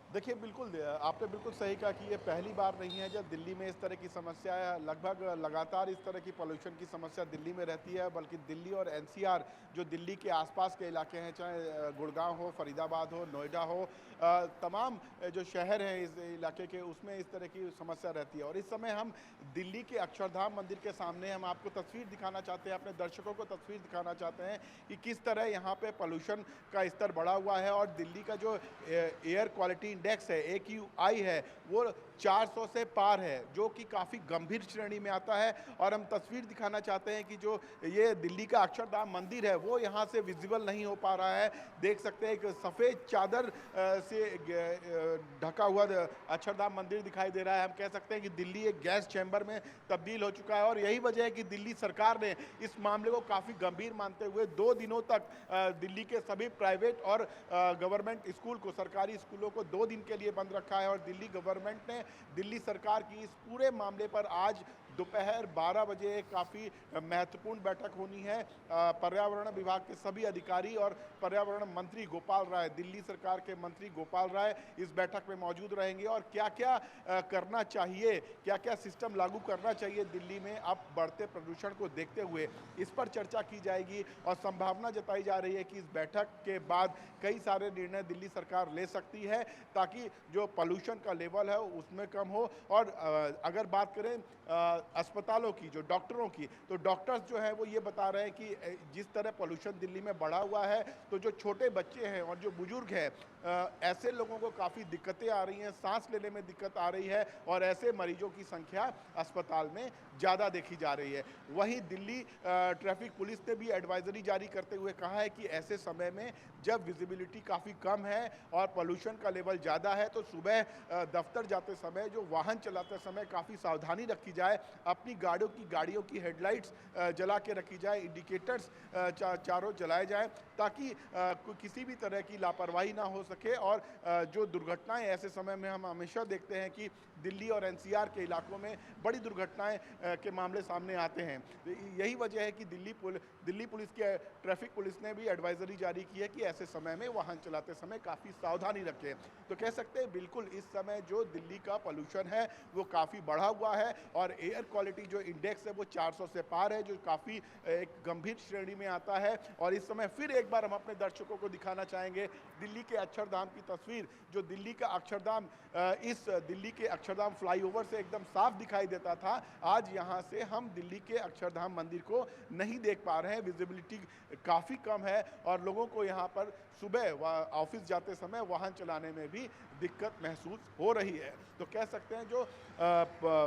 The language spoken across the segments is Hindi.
देखिए, बिल्कुल आपने बिल्कुल सही कहा कि ये पहली बार नहीं है जब दिल्ली में इस तरह की समस्या है। लगभग लगातार इस तरह की पॉल्यूशन की समस्या दिल्ली में रहती है, बल्कि दिल्ली और एनसीआर जो दिल्ली के आसपास के इलाके हैं, चाहे गुड़गांव हो, फरीदाबाद हो, नोएडा हो, तमाम जो शहर हैं इस इलाके के, उसमें इस तरह की समस्या रहती है। और इस समय हम दिल्ली के अक्षरधाम मंदिर के सामने हम आपको तस्वीर दिखाना चाहते हैं, अपने दर्शकों को तस्वीर दिखाना चाहते हैं कि किस तरह यहाँ पे पॉल्यूशन का स्तर बढ़ा हुआ है। और दिल्ली का जो एयर क्वालिटी इंडेक्स है, AQI है, वो 400 से पार है, जो कि काफ़ी गंभीर श्रेणी में आता है। और हम तस्वीर दिखाना चाहते हैं कि जो ये दिल्ली का अक्षरधाम मंदिर है, वो यहाँ से विजिबल नहीं हो पा रहा है। देख सकते हैं एक सफ़ेद चादर से ढका हुआ अक्षरधाम मंदिर दिखाई दे रहा है। हम कह सकते हैं कि दिल्ली एक गैस चैम्बर में तब्दील हो चुका है। और यही वजह है कि दिल्ली सरकार ने इस मामले को काफ़ी गंभीर मानते हुए 2 दिनों तक दिल्ली के सभी प्राइवेट और गवर्नमेंट स्कूल को, सरकारी स्कूलों को 2 दिन के लिए बंद रखा है। और दिल्ली गवर्नमेंट ने दिल्ली सरकार की इस पूरे मामले पर आज दोपहर 12 बजे एक काफ़ी महत्वपूर्ण बैठक होनी है। पर्यावरण विभाग के सभी अधिकारी और पर्यावरण मंत्री गोपाल राय, दिल्ली सरकार के मंत्री गोपाल राय इस बैठक में मौजूद रहेंगे। और क्या क्या करना चाहिए, क्या क्या सिस्टम लागू करना चाहिए दिल्ली में अब बढ़ते प्रदूषण को देखते हुए, इस पर चर्चा की जाएगी। और संभावना जताई जा रही है कि इस बैठक के बाद कई सारे निर्णय दिल्ली सरकार ले सकती है, ताकि जो पॉल्यूशन का लेवल है उसमें कम हो। और अगर बात करें अस्पतालों की, जो डॉक्टरों की, तो डॉक्टर्स जो है वो ये बता रहे हैं कि जिस तरह पॉल्यूशन दिल्ली में बढ़ा हुआ है, तो जो छोटे बच्चे हैं और जो बुजुर्ग हैं, ऐसे लोगों को काफ़ी दिक्कतें आ रही हैं, सांस लेने में दिक्कत आ रही है। और ऐसे मरीजों की संख्या अस्पताल में ज़्यादा देखी जा रही है। वहीं दिल्ली ट्रैफिक पुलिस ने भी एडवाइजरी जारी करते हुए कहा है कि ऐसे समय में जब विजिबिलिटी काफ़ी कम है और पॉल्यूशन का लेवल ज़्यादा है, तो सुबह दफ्तर जाते समय, जो वाहन चलाते समय काफ़ी सावधानी रखी जाए। अपनी गाड़ियों की हेडलाइट्स जला के रखी जाए, इंडिकेटर्स चारों जलाए जाएँ, ताकि किसी भी तरह की लापरवाही ना हो सके। और जो दुर्घटनाएं ऐसे समय में हम हमेशा देखते हैं कि दिल्ली और एनसीआर के इलाकों में बड़ी दुर्घटनाएं के मामले सामने आते हैं। यही वजह है कि दिल्ली पुलिस के ट्रैफिक पुलिस ने भी एडवाइजरी जारी की है कि ऐसे समय में वाहन चलाते समय काफ़ी सावधानी रखें। तो कह सकते हैं बिल्कुल इस समय जो दिल्ली का पॉल्यूशन है वो काफ़ी बढ़ा हुआ है। और एयर क्वालिटी जो इंडेक्स है वो 400 से पार है, जो काफ़ी एक गंभीर श्रेणी में आता है। और इस समय फिर एक बार हम अपने दर्शकों को दिखाना चाहेंगे दिल्ली के अक्षरधाम की तस्वीर। जो दिल्ली का अक्षरधाम, इस दिल्ली के अक्षरधाम फ्लाईओवर से एकदम साफ दिखाई देता था, आज यहाँ से हम दिल्ली के अक्षरधाम मंदिर को नहीं देख पा रहे हैं। विजिबिलिटी काफ़ी कम है और लोगों को यहाँ पर सुबह ऑफिस जाते समय वाहन चलाने में भी दिक्कत महसूस हो रही है। तो कह सकते हैं जो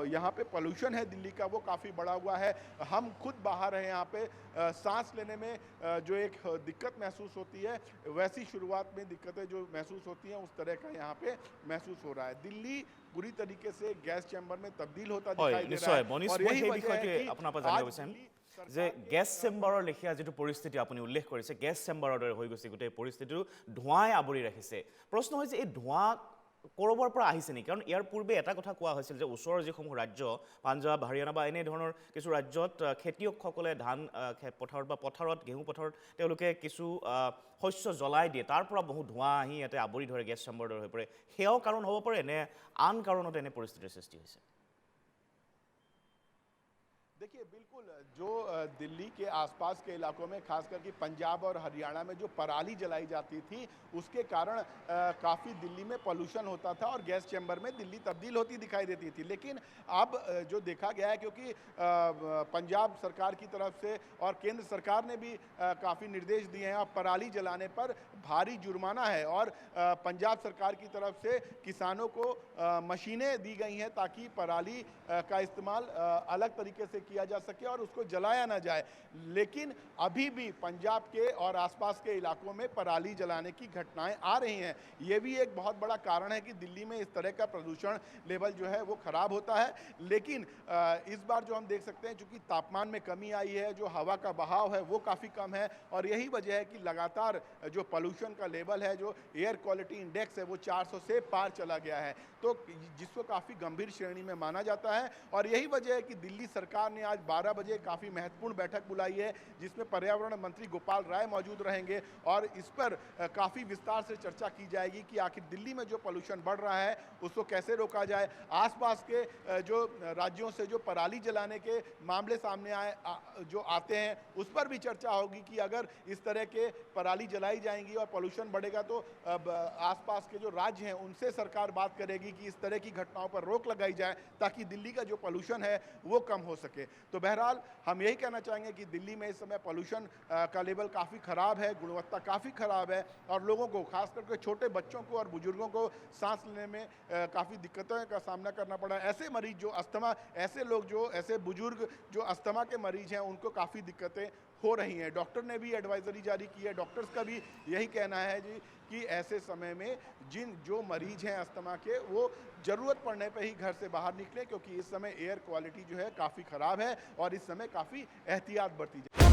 यहाँ पे पोल्यूशन है दिल्ली का, वो काफ़ी बढ़ा हुआ है। हम खुद बाहर हैं यहाँ पे, सांस लेने में जो एक दिक्कत महसूस होती है, वैसी शुरुआत में दिक्कतें जो महसूस होती हैं उस तरह का यहाँ पे महसूस हो रहा है। दिल्ली पूरी तरीके से गैस चैम्बर में तब्दील होता হয় दिखाई दे रहा নিশ্চয় है। মনীষ, और মই यही সেই वजह है বিষয়টোৱে कि আপোনাৰ পৰা জানিব आज বিচাৰিম दिल्ली যে सरकार के গেছ চেম্বাৰৰ লেখীয়া যিটো পৰিস্থিতি আপুনি উল্লেখ কৰিছে, গেছ চেম্বাৰৰ দৰে হৈ গৈছে গোটেই পৰিস্থিতিটো, ধোঁৱাই আৱৰি ৰাখিছে। প্ৰশ্ন হৈছে এই ধোঁৱা ক'ৰবাৰ পৰা আহিছে নেকি? কাৰণ ইয়াৰ পূৰ্বে এটা কথা কোৱা হৈছিল যে ওচৰৰ যিসমূহ ৰাজ্য, পাঞ্জাৱ, হাৰিয়ানা বা এনে ধৰণৰ কিছু ৰাজ্যত খেতিয়কসকলে ধান পথাৰত বা পথাৰত, ঘেঁহু পথাৰত তেওঁলোকে কিছু শস্য জ্বলাই দিয়ে, তাৰ পৰা বহু ধোঁৱা আহি ইয়াতে আৱৰি ধৰে, গেছ চেম্বাৰৰ দৰে হৈ পৰে। সেয়াও কাৰণ হ'ব পাৰে নে আন কাৰণত এনে পৰিস্থিতিৰ সৃষ্টি হৈছে? देखिए, बिल्कुल जो दिल्ली के आसपास के इलाकों में, खास करके पंजाब और हरियाणा में जो पराली जलाई जाती थी, उसके कारण काफ़ी दिल्ली में पॉल्यूशन होता था और गैस चैम्बर में दिल्ली तब्दील होती दिखाई देती थी। लेकिन अब जो देखा गया है, क्योंकि पंजाब सरकार की तरफ से और केंद्र सरकार ने भी काफ़ी निर्देश दिए हैं, अब पराली जलाने पर भारी जुर्माना है। और पंजाब सरकार की तरफ से किसानों को मशीनें दी गई हैं ताकि पराली का इस्तेमाल अलग तरीके से किया जा सके और उसको जलाया ना जाए। लेकिन अभी भी पंजाब के और आसपास के इलाकों में पराली जलाने की घटनाएं आ रही हैं। ये भी एक बहुत बड़ा कारण है कि दिल्ली में इस तरह का प्रदूषण लेवल जो है वो खराब होता है। लेकिन इस बार जो हम देख सकते हैं, चूंकि तापमान में कमी आई है, जो हवा का बहाव है वो काफ़ी कम है। और यही वजह है कि लगातार जो पोल्यूशन का लेवल है, जो एयर क्वालिटी इंडेक्स है, वो 400 से पार चला गया है, तो जिसको काफ़ी गंभीर श्रेणी में माना जाता है। और यही वजह है कि दिल्ली सरकार ने ने आज 12 बजे काफ़ी महत्वपूर्ण बैठक बुलाई है, जिसमें पर्यावरण मंत्री गोपाल राय मौजूद रहेंगे और इस पर काफ़ी विस्तार से चर्चा की जाएगी कि आखिर दिल्ली में जो पोल्यूशन बढ़ रहा है उसको कैसे रोका जाए। आसपास के जो राज्यों से जो पराली जलाने के मामले सामने जो आते हैं उस पर भी चर्चा होगी कि अगर इस तरह के पराली जलाई जाएंगी और पोल्यूशन बढ़ेगा तो आसपास के जो राज्य हैं उनसे सरकार बात करेगी कि इस तरह की घटनाओं पर रोक लगाई जाए ताकि दिल्ली का जो पोल्यूशन है वो कम हो सके। तो बहरहाल हम यही कहना चाहेंगे कि दिल्ली में इस समय पोल्यूशन का लेवल काफ़ी ख़राब है, गुणवत्ता काफ़ी ख़राब है और लोगों को, खास करके छोटे बच्चों को और बुजुर्गों को सांस लेने में काफ़ी दिक्कतों का सामना करना पड़ा। ऐसे मरीज जो अस्थमा, ऐसे लोग जो, ऐसे बुजुर्ग जो अस्थमा के मरीज हैं उनको काफ़ी दिक्कतें हो रही हैं। डॉक्टर ने भी एडवाइजरी जारी की है, डॉक्टर्स का भी यही कहना है जी कि ऐसे समय में जो मरीज हैं अस्थमा के वो ज़रूरत पड़ने पे ही घर से बाहर निकलें, क्योंकि इस समय एयर क्वालिटी जो है काफ़ी ख़राब है और इस समय काफ़ी एहतियात बरती जाए।